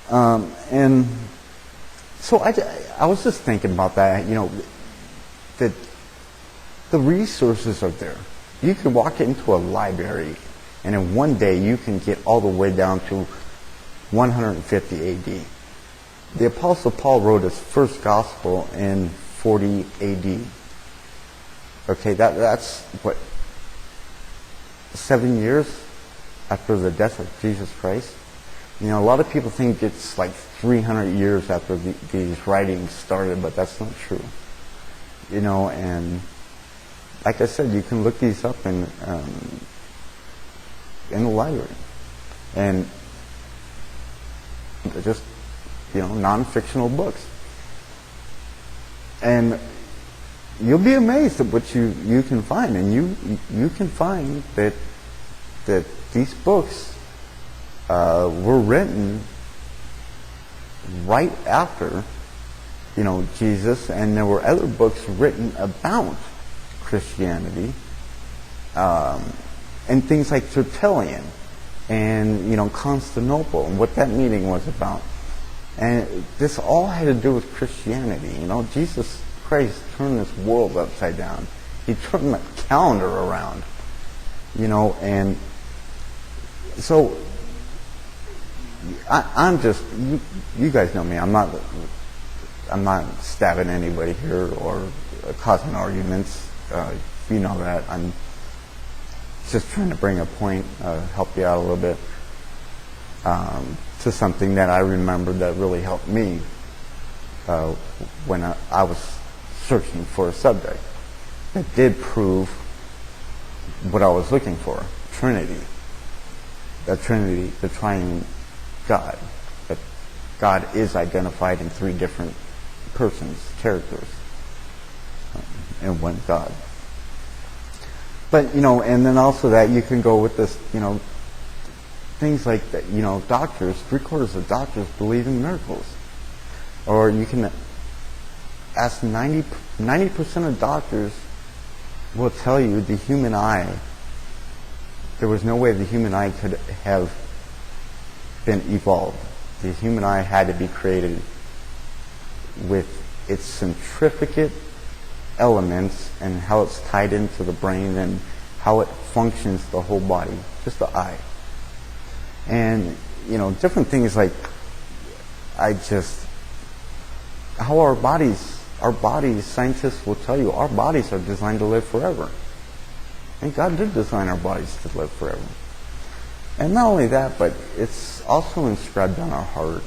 And so I was just thinking about that, that the resources are there. You can walk into a library, and in one day you can get all the way down to 150 AD. The Apostle Paul wrote his first gospel in 40 AD. Okay, that's what, 7 years after the death of Jesus Christ? A lot of people think it's like 300 years after these writings started, but that's not true. And like I said, you can look these up in the library. And they're just, non-fictional books. And you'll be amazed at what you can find. And you can find that these books were written right after, Jesus, and there were other books written about Christianity, and things like Tertullian and Constanople and what that meeting was about. And this all had to do with Christianity. Jesus Christ turned this world upside down. He turned the calendar around. And so I'm just, you guys know me. I'm not stabbing anybody here or causing arguments. You know that. I'm just trying to bring a point, help you out a little bit, to something that I remember that really helped me when I was searching for a subject that did prove what I was looking for: Trinity. The Trinity, the triune God. That God is identified in three different persons, characters, in one God. But, and then also that you can go with this, things like that, doctors, 3/4 of doctors believe in miracles. Or you can ask 90% of doctors will tell you the human eye, there was no way the human eye could have been evolved. The human eye had to be created with its centrifugate elements and how it's tied into the brain and how it functions the whole body, just the eye. And, different things like, how our bodies, scientists will tell you, our bodies are designed to live forever. And God did design our bodies to live forever. And not only that, but it's also inscribed on our heart.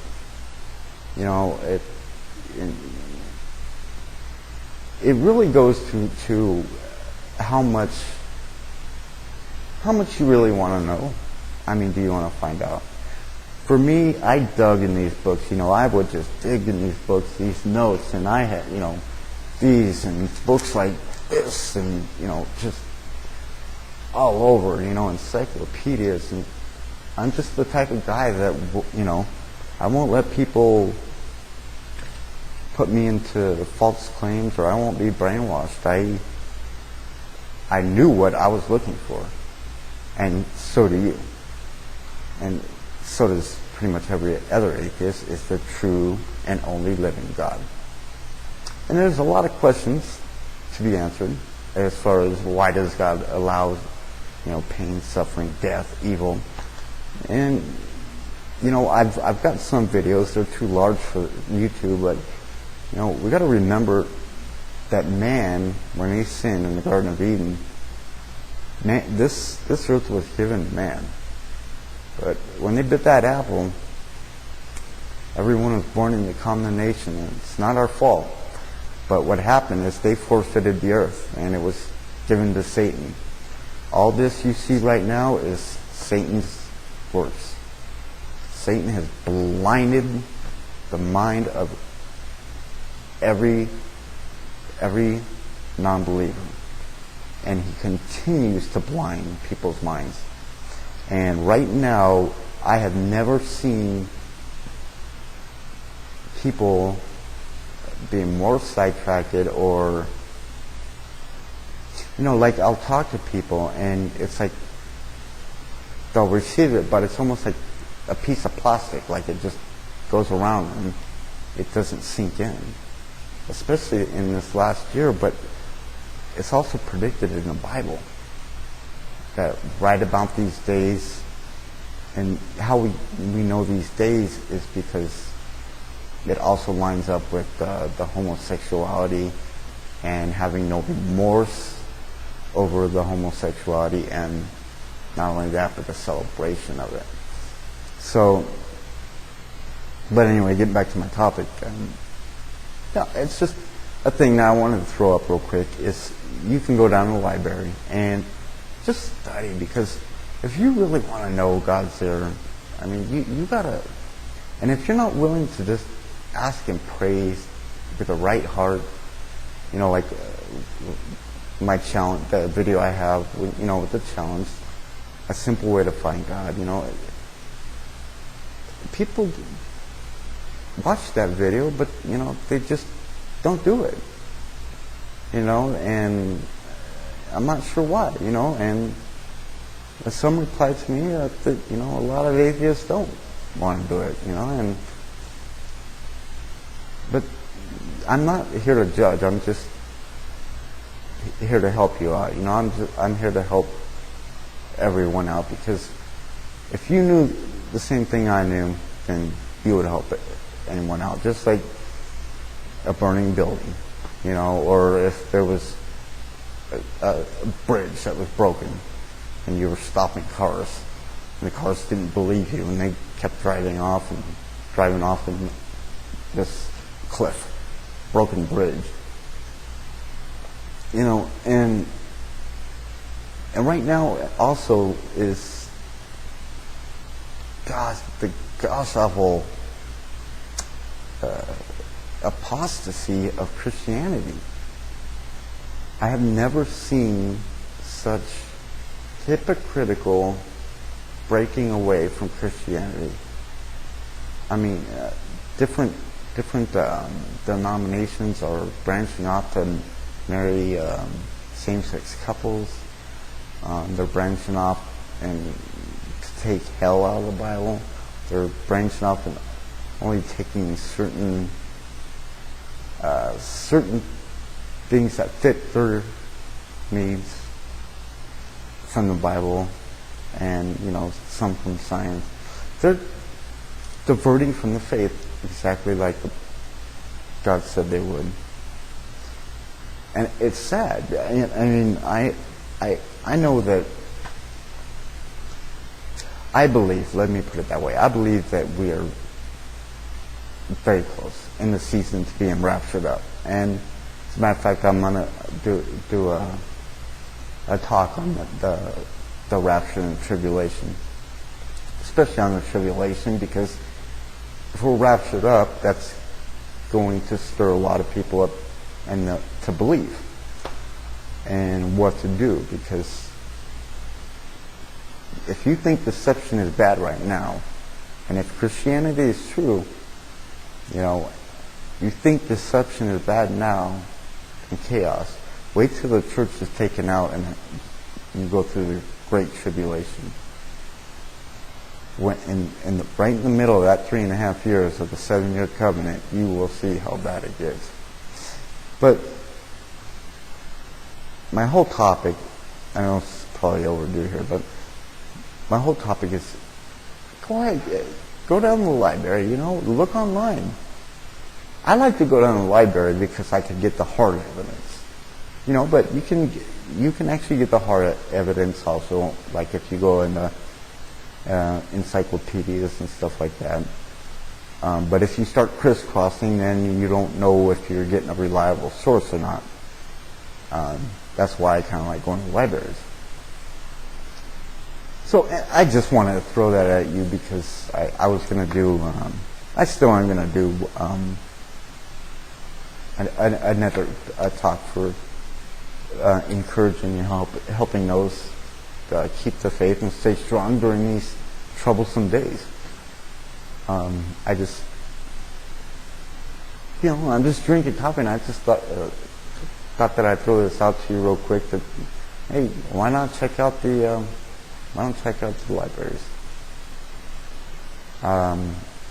It really goes to how much you really want to know. Do you want to find out? For me, I dug in these books. I would just dig in these books, these notes, and I had, these and books like this, and just all over, encyclopedias. And I'm just the type of guy that, I won't let people put me into false claims, or I won't be brainwashed. I knew what I was looking for, and so do you, and so does pretty much every other atheist, is the true and only living God. And there's a lot of questions to be answered as far as why does God allow, pain, suffering, death, evil. And I've got some videos. They're too large for YouTube, but we got to remember that man, when he sinned in the Garden of Eden, this earth was given to man. But when they bit that apple, everyone was born into condemnation, and it's not our fault. But what happened is they forfeited the earth, and it was given to Satan. All this you see right now is Satan's works. Satan has blinded the mind of every non-believer, and he continues to blind people's minds. And right now, I have never seen people being more sidetracked, or like I'll talk to people and it's like they'll receive it, but it's almost like a piece of plastic, like it just goes around and it doesn't sink in, especially in this last year. But it's also predicted in the Bible that right about these days, and how we know these days is because it also lines up with the homosexuality and having no remorse over the homosexuality, and not only that, but the celebration of it. So, but anyway, getting back to my topic, yeah, it's just a thing that I wanted to throw up real quick is you can go down to the library and just study, because if you really want to know God's there, I mean, you gotta, and if you're not willing to just ask and praise with the right heart, you know, like my challenge, the video I have, you know, with the challenge, a simple way to find God, you know, people watch that video, but, you know, they just don't do it, you know, and I'm not sure why, you know, and some replied to me that, you know, a lot of atheists don't want to do it, you know, but I'm not here to judge. I'm just here to help you out. You know, I'm here to help everyone out, because if you knew the same thing I knew, then you would help anyone out. Just like a burning building, you know, or if there was a bridge that was broken and you were stopping cars and the cars didn't believe you and they kept driving off in this cliff, broken bridge, you know, and right now also is the gospel apostasy of Christianity. I have never seen such hypocritical breaking away from Christianity. I mean, different denominations are branching off to marry same-sex couples. They're branching off and to take hell out of the Bible. They're branching off and only taking certain things that fit their needs from the Bible, and, you know, some from science. They're diverting from the faith exactly like God said they would. And it's sad. I mean, I know that, I believe, let me put it that way, I believe that we are very close in the season to being raptured up. And as a matter of fact, I'm going to do a talk on the rapture and tribulation, especially on the tribulation, because if we're raptured up, that's going to stir a lot of people up and to believe and what to do. Because if you think deception is bad right now, and if Christianity is true, you know, you think deception is bad now and chaos, wait till the church is taken out and you go through the great tribulation. Right in the middle of that 3.5 years of the 7-year covenant, you will see how bad it gets. But my whole topic, I know it's probably overdue here, but my whole topic is, go ahead, go down to the library, you know, look online. I like to go down to the library because I can get the hard evidence, you know, but you can actually get the hard evidence also, like if you go in the encyclopedias and stuff like that. But if you start crisscrossing, then you don't know if you're getting a reliable source or not. That's why I kind of like going to libraries. So I just wanted to throw that at you, because I was going to do, I still am going to do another talk for encouraging and helping those keep the faith and stay strong during these troublesome days. I just, you know, I'm just drinking coffee, and I just thought that I'd throw this out to you real quick. That, hey, why not check out the libraries?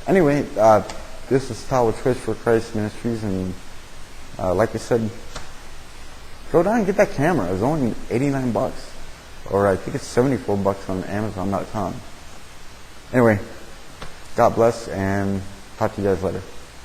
Anyway, this is Tower Twitch for Christ Ministries, and like I said, go down and get that camera. It's only $89, or I think it's $74 on Amazon.com. Anyway, God bless, and talk to you guys later.